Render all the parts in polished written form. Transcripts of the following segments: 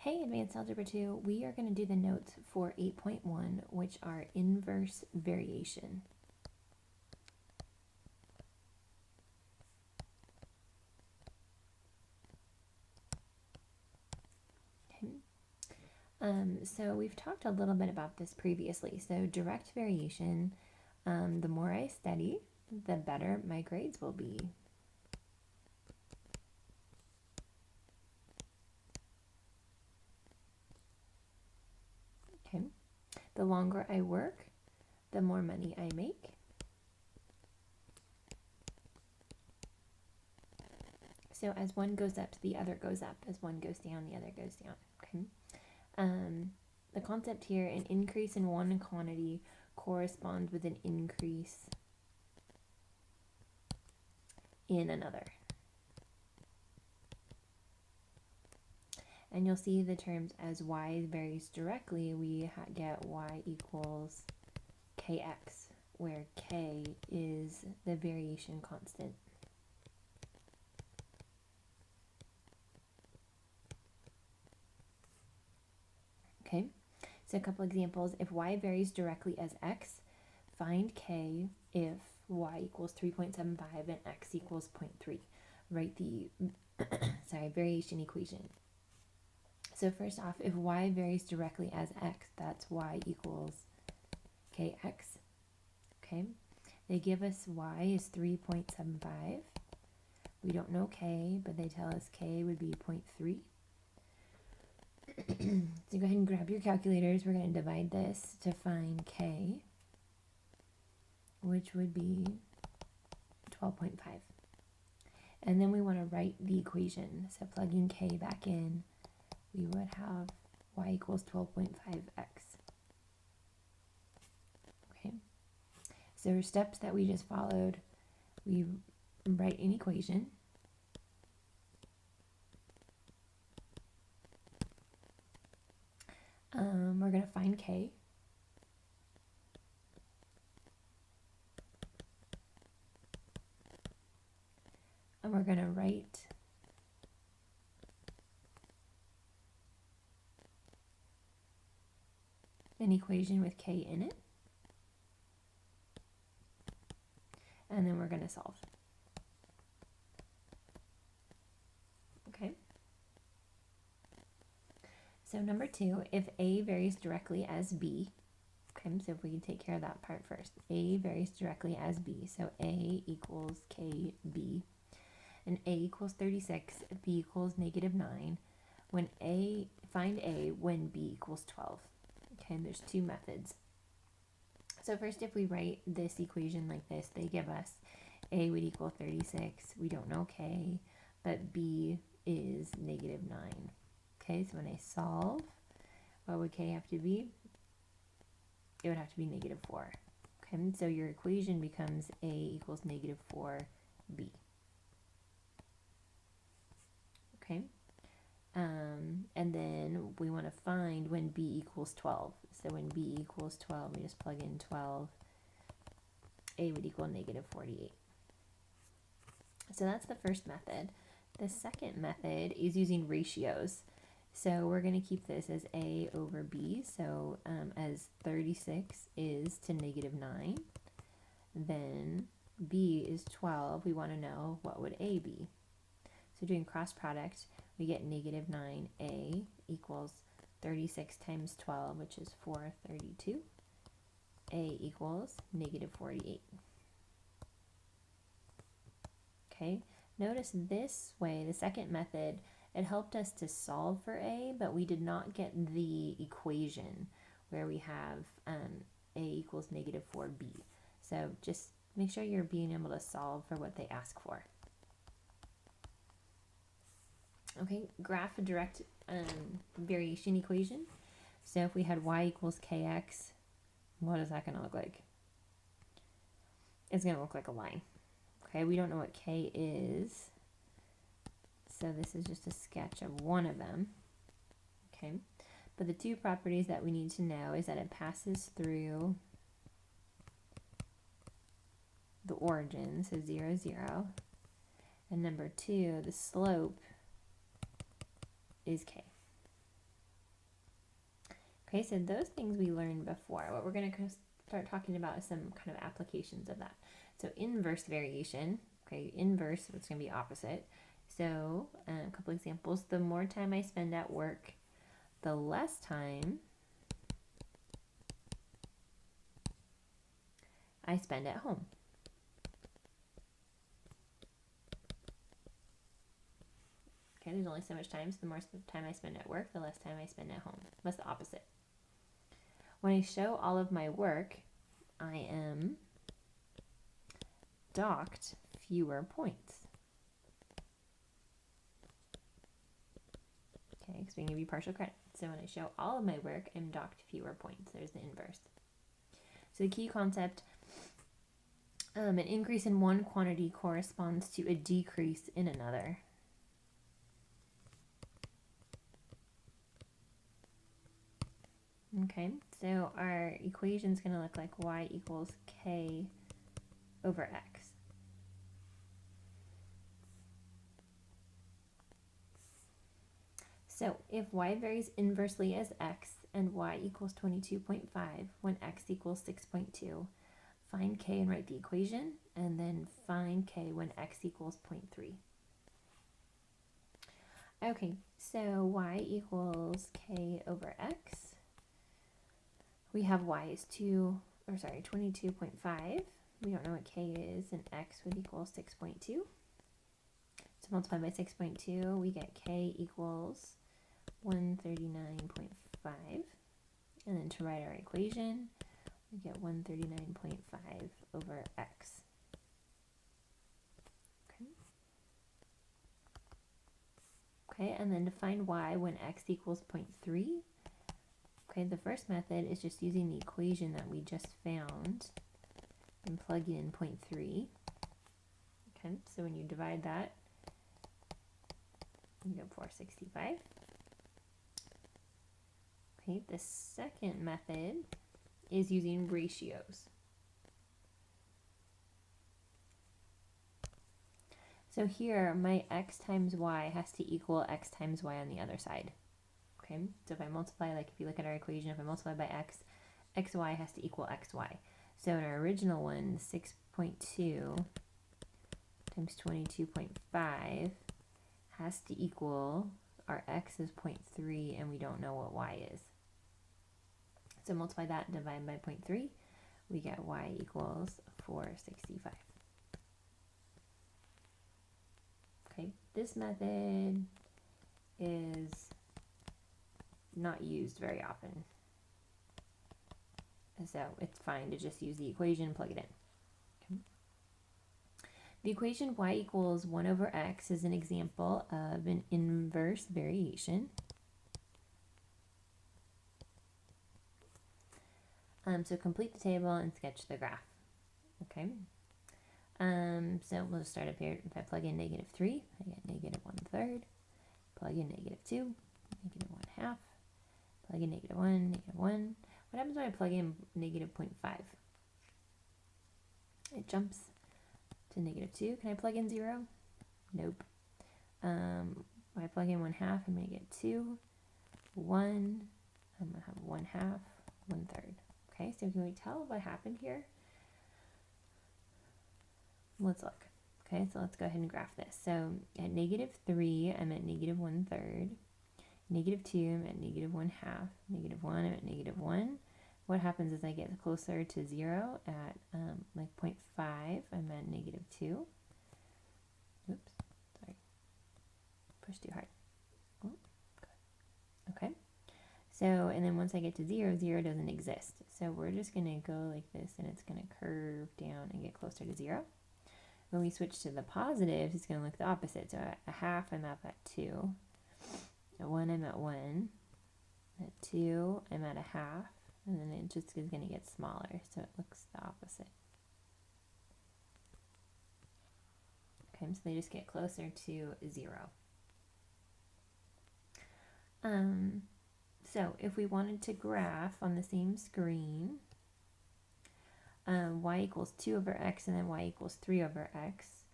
Hey, Advanced Algebra 2, we are going to do the notes for 8.1, which are inverse variation. Okay. So we've talked a little bit about this previously. So direct variation, the more I study, the better my grades will be. Okay. The longer I work, the more money I make. So as one goes up, the other goes up. As one goes down, the other goes down. Okay. The concept here, an increase in one quantity corresponds with an increase in another. And you'll see the terms as y varies directly, we get y equals kx, where k is the variation constant. Okay, so a couple examples. If y varies directly as x, find k if y equals 3.75 and x equals 0.3. Write the variation equation. So first off, if y varies directly as x, that's y equals kx. Okay, they give us y is 3.75. We don't know k, but they tell us k would be 0.3. So go ahead and grab your calculators. We're going to divide this to find k, which would be 12.5. And then we want to write the equation. So plugging k back in, we would have y equals 12.5x. Okay. So steps that we just followed, we write an equation. We're going to find k. And we're going to write an equation with k in it. And then we're going to solve. Okay. So number 2, if A varies directly as B, okay, so if we can take care of that part first. A varies directly as B, so A equals KB, and A equals 36, B equals -9. Find A when B equals 12. Okay, and there's two methods. So first, if we write this equation like this, they give us A would equal 36. We don't know K, but B is -9. Okay, so when I solve, what would K have to be? It would have to be -4. Okay, so your equation becomes A equals -4B. Okay, and then we want to find when B equals 12. So when B equals 12, we just plug in 12. A would equal -48. So that's the first method. The second method is using ratios. So we're going to keep this as A over B. So as 36 is to -9, then B is 12. We want to know what would A be. So doing cross product, we get -9A equals 36 times 12, which is 432. A equals -48. Okay, notice this way, the second method, it helped us to solve for A, but we did not get the equation where we have A equals -4B. So just make sure you're being able to solve for what they ask for. Okay, graph a direct variation equation. So if we had y equals kx, what is that going to look like? It's going to look like a line. Okay, we don't know what k is, so this is just a sketch of one of them. Okay, but the two properties that we need to know is that it passes through the origin, so 0, 0, and number 2, the slope is k. Okay, so those things we learned before. What we're going to start talking about is some kind of applications of that. So inverse variation, okay, inverse, it's going to be opposite. So a couple examples. The more time I spend at work, the less time I spend at home. Okay, there's only so much time, so the more time I spend at work, the less time I spend at home. That's the opposite. When I show all of my work, I am docked fewer points. Okay, because we can give you partial credit. So when I show all of my work, I'm docked fewer points. There's the inverse. So the key concept, an increase in one quantity corresponds to a decrease in another. Okay, so our equation is going to look like y equals k over x. So if y varies inversely as x and y equals 22.5 when x equals 6.2, find k and write the equation, and then find k when x equals 0.3. Okay, so y equals k over x. We have y is 22.5. We don't know what k is, and x would equal 6.2. So multiply by 6.2, we get k equals 139.5. And then to write our equation, we get 139.5 over x. Okay, and then to find y when x equals 0.3. Okay, the first method is just using the equation that we just found and plugging in 0.3. Okay, so when you divide that, you get 465. Okay, the second method is using ratios. So here, my x times y has to equal x times y on the other side. Okay, so if I multiply, like if you look at our equation, if I multiply by x, xy has to equal xy. So in our original one, 6.2 times 22.5 has to equal, our x is 0.3 and we don't know what y is. So multiply that and divide by 0.3, we get y equals 465. Okay, this method is not used very often. So it's fine to just use the equation and plug it in. Okay. The equation y equals 1 over x is an example of an inverse variation. So complete the table and sketch the graph. Okay. So we'll just start up here. If I plug in -3, I get -1/3. Plug in -2, -1/2. Plug in -1, -1. What happens when I plug in -0.5? It jumps to -2. Can I plug in 0? Nope. When I plug in 1/2, I'm going to get 2, 1. I'm going to have 1/2, 1/3. Okay, so can we tell what happened here? Let's look. Okay, so let's go ahead and graph this. So at -3, I'm at -1/3. -2, I'm at -1/2. -1, I'm at -1. What happens is I get closer to 0 at like 0.5, I'm at -2. Oops, sorry. Pushed too hard. Oh, okay. So, and then once I get to 0, 0 doesn't exist. So we're just going to go like this, and it's going to curve down and get closer to 0. When we switch to the positives, it's going to look the opposite. So at 1/2, I'm up at 2. At 1, I'm at 1. At 2, I'm at 1/2. And then it just is going to get smaller, so it looks the opposite. Okay, so they just get closer to 0. So if we wanted to graph on the same screen, y equals 2 over x and then y equals 3 over x,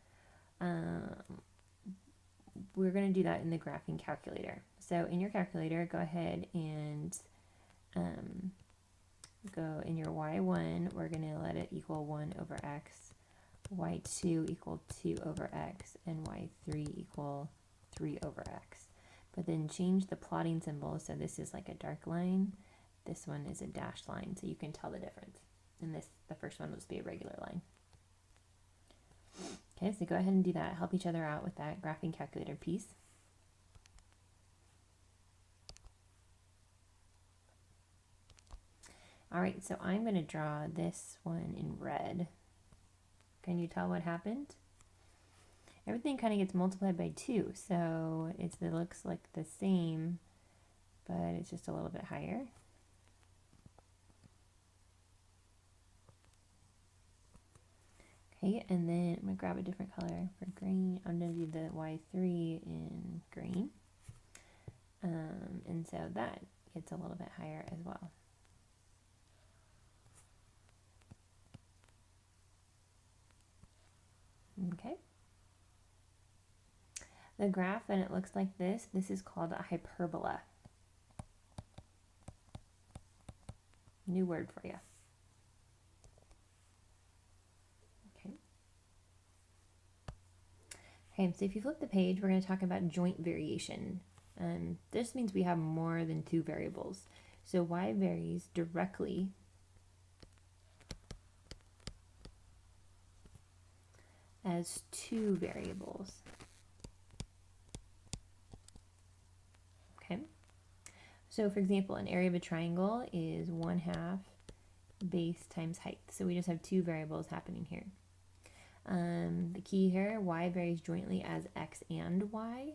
we're going to do that in the graphing calculator. So in your calculator, go ahead and go in your y1, we're going to let it equal 1 over x, y2 equal 2 over x, and y3 equal 3 over x. But then change the plotting symbol, so this is like a dark line, this one is a dashed line, so you can tell the difference. And this, the first one will just be a regular line. Okay, so go ahead and do that. Help each other out with that graphing calculator piece. All right, so I'm going to draw this one in red. Can you tell what happened? Everything kind of gets multiplied by 2, so it looks like the same, but it's just a little bit higher. Okay, and then I'm going to grab a different color for green. I'm going to do the y3 in green. And so that gets a little bit higher as well. Okay. The graph, and it looks like this is called a hyperbola. New word for you. Okay, so if you flip the page, we're going to talk about joint variation. This means we have more than 2 variables. So y varies directly as 2 variables. Okay, so for example, an area of a triangle is 1/2 base times height. So we just have 2 variables happening here. The key here, y varies jointly as x and y.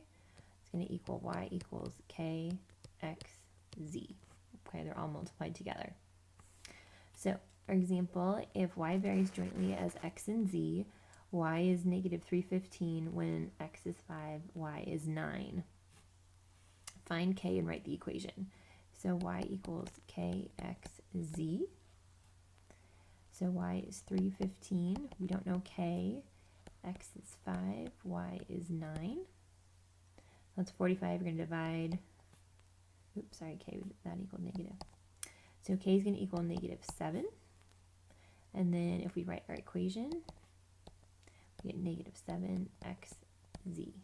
It's going to equal y equals k x z. Okay, they're all multiplied together. So, for example, if y varies jointly as x and z, y is negative 315 when x is 5, y is 9. Find k and write the equation. So y equals kxz. So y is 315. We don't know k. X is 5. Y is 9. That's 45. We're going to divide. Oops, sorry, k, that equal negative. So k is going to equal negative 7. And then if we write our equation, we get negative 7xz.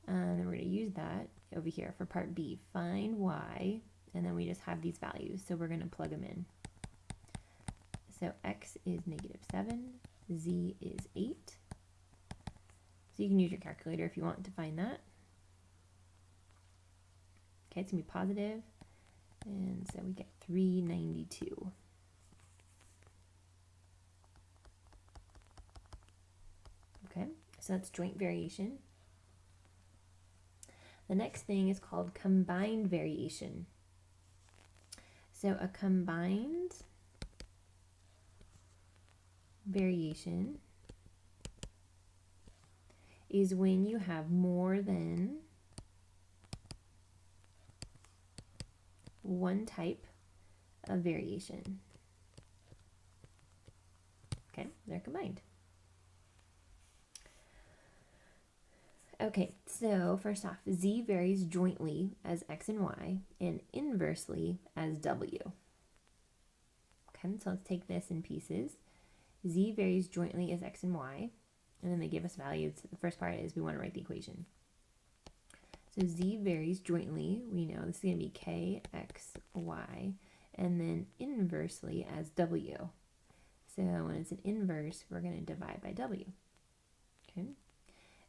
And then we're going to use that over here for part B. Find y, and then we just have these values. So we're going to plug them in. So x is negative 7, z is 8. So you can use your calculator if you want to find that. Okay, it's going to be positive, and so we get 392. Okay, so that's joint variation. The next thing is called combined variation. So a combined variation is when you have more than one type of variation. Okay, they're combined. Okay, so first off, z varies jointly as x and y and inversely as w. Okay, so let's take this in pieces. Z varies jointly as x and y, and then they give us values. The first part is we want to write the equation. So z varies jointly, we know this is going to be k, x, y, and then inversely as w. So when it's an inverse, we're going to divide by w. Okay,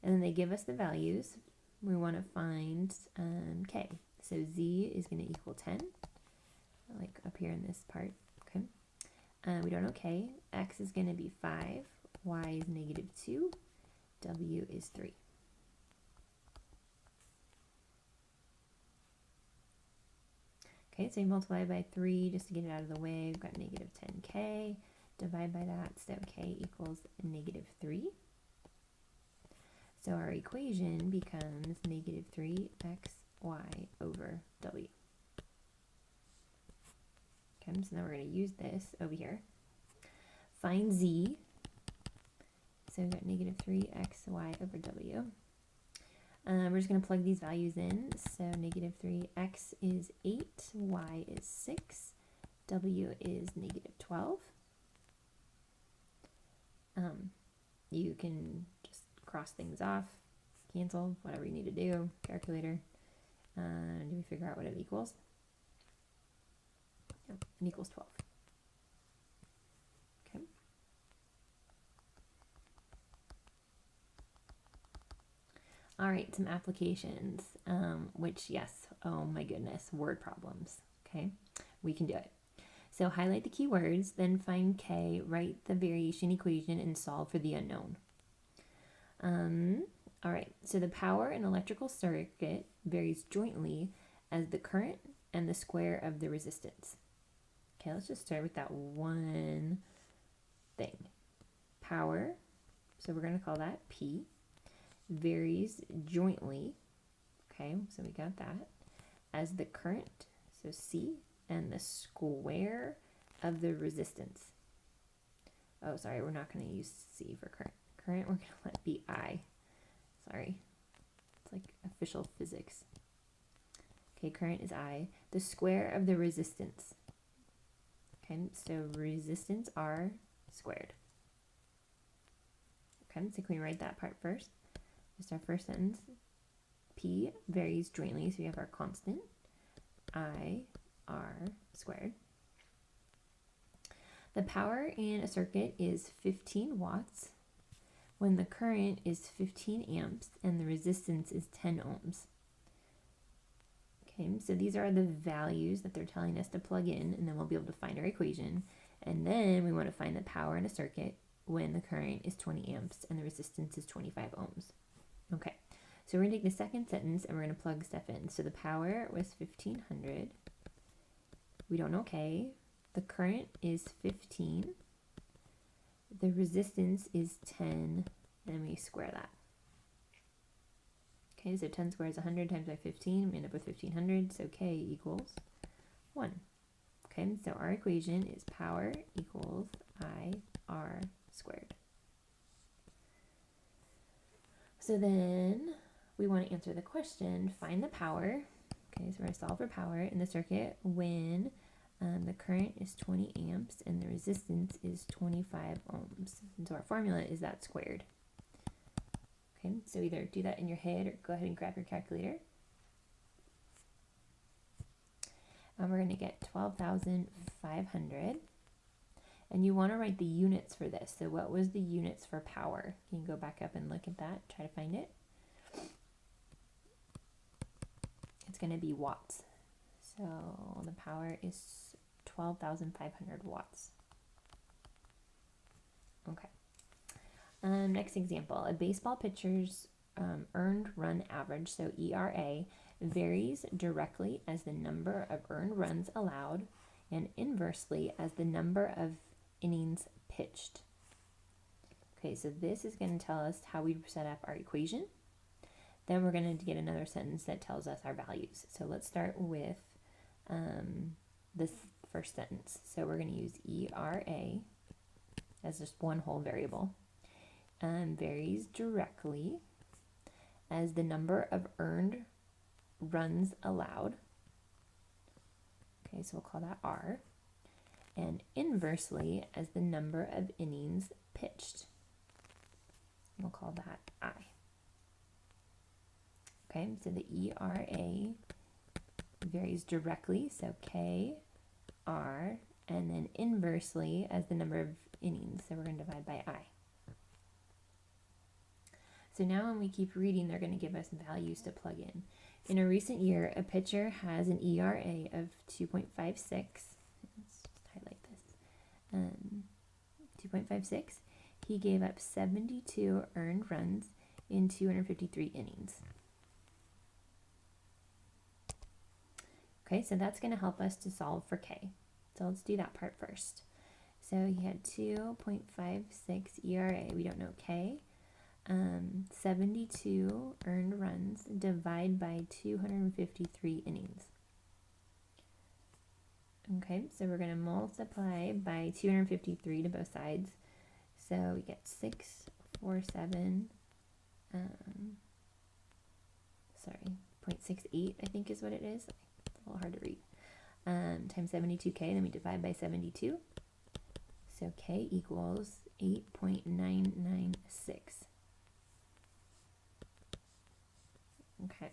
and then they give us the values. We want to find k. So z is going to equal 10, like up here in this part. Okay, we don't know k. X is going to be 5, y is negative 2, w is 3. Okay, so you multiply by 3 just to get it out of the way. We've got negative 10k. Divide by that, so k equals negative 3. So our equation becomes negative 3xy over w. Okay, so now we're going to use this over here. Find z. So we've got negative 3xy over w. We're just going to plug these values in. So negative 3, x is 8, y is 6, w is negative 12. You can just cross things off, cancel, whatever you need to do, calculator. Do we figure out what it equals? Yeah, it equals 12. Okay. All right, some applications, which, yes, oh my goodness, word problems. Okay, we can do it. So highlight the keywords, then find k, write the variation equation, and solve for the unknown. All right, so the power in electrical circuit varies jointly as the current and the square of the resistance. Okay, let's just start with that one thing. Power, so we're going to call that P, varies jointly. Okay, so we got that. As the current, so C, and the square of the resistance. Oh, sorry, we're not going to use C for current. Current, we're going to let be I. Sorry, it's like official physics. Okay, current is I. The square of the resistance. Okay, so resistance R squared. Okay, so can we write that part first? Just our first sentence. P varies jointly, so we have our constant. I R squared. The power in a circuit is 15 watts when the current is 15 amps and the resistance is 10 ohms. Okay, so these are the values that they're telling us to plug in, and then we'll be able to find our equation. And then we want to find the power in a circuit when the current is 20 amps and the resistance is 25 ohms. Okay, so we're going to take the second sentence and we're going to plug stuff in. So the power was 1500. We don't know K. The current is 15. The resistance is 10, and we square that. Okay, so 10 squared is 100 times by 15. We end up with 1500, so K equals 1. Okay, so our equation is power equals I R squared. So then we want to answer the question, find the power. Okay, so we're going to solve for power in the circuit when the current is 20 amps and the resistance is 25 ohms. And so our formula is that squared. Okay, so either do that in your head or go ahead and grab your calculator. And we're going to get 12,500. And you want to write the units for this. So what was the units for power? You can go back up and look at that, try to find it. It's going to be watts. So the power is 12,500 watts. Okay. Next example, a baseball pitcher's earned run average, so ERA, varies directly as the number of earned runs allowed and inversely as the number of innings pitched. Okay, so this is going to tell us how we set up our equation. Then we're going to get another sentence that tells us our values. So let's start with this first sentence. So we're going to use ERA as just one whole variable. Varies directly as the number of earned runs allowed. Okay, so we'll call that R. And inversely as the number of innings pitched. We'll call that I. Okay, so the ERA varies directly, so K, R, and then inversely as the number of innings, so we're going to divide by I. So now when we keep reading, they're going to give us values to plug in. In a recent year, a pitcher has an ERA of 2.56. Let's just highlight this. 2.56. He gave up 72 earned runs in 253 innings. Okay, so that's going to help us to solve for K. So let's do that part first. So he had 2.56 ERA. We don't know K. 72 earned runs, divide by 253 innings. Okay, so we're going to multiply by 253 to both sides. So we get 647 sorry, 0.68, I think is what it is. It's a little hard to read. Times 72k, then we divide by 72. So k equals 8.996. Okay,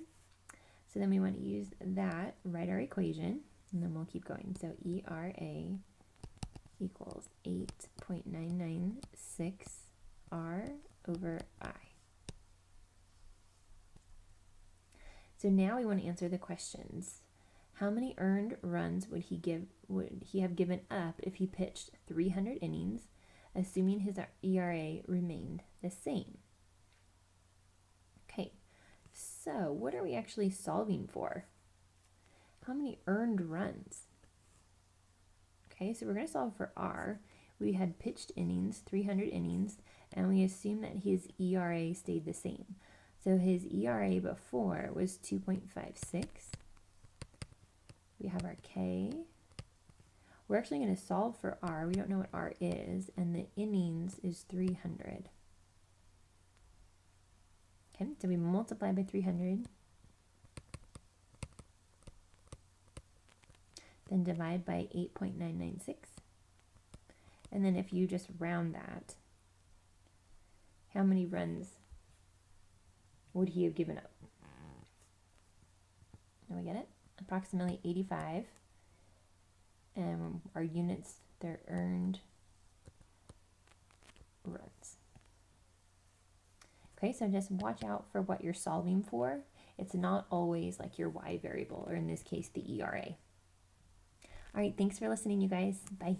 so then we want to use that, write our equation, and then we'll keep going. So ERA equals 8.996 R over I. So now we want to answer the questions. How many earned runs would he have given up if he pitched 300 innings, assuming his ERA remained the same? Okay, so what are we actually solving for? How many earned runs? Okay, so we're going to solve for R. We had pitched innings, 300 innings, and we assume that his ERA stayed the same. So his ERA before was 2.56. We have our K. We're actually going to solve for R. We don't know what R is, and the innings is 300. Okay, so we multiply by 300. Then divide by 8.996. And then if you just round that, how many runs would he have given up? Now we get it? Approximately 85. And our units, they're earned runs. Okay, so just watch out for what you're solving for. It's not always like your y variable, or in this case, the ERA. All right, thanks for listening, you guys. Bye.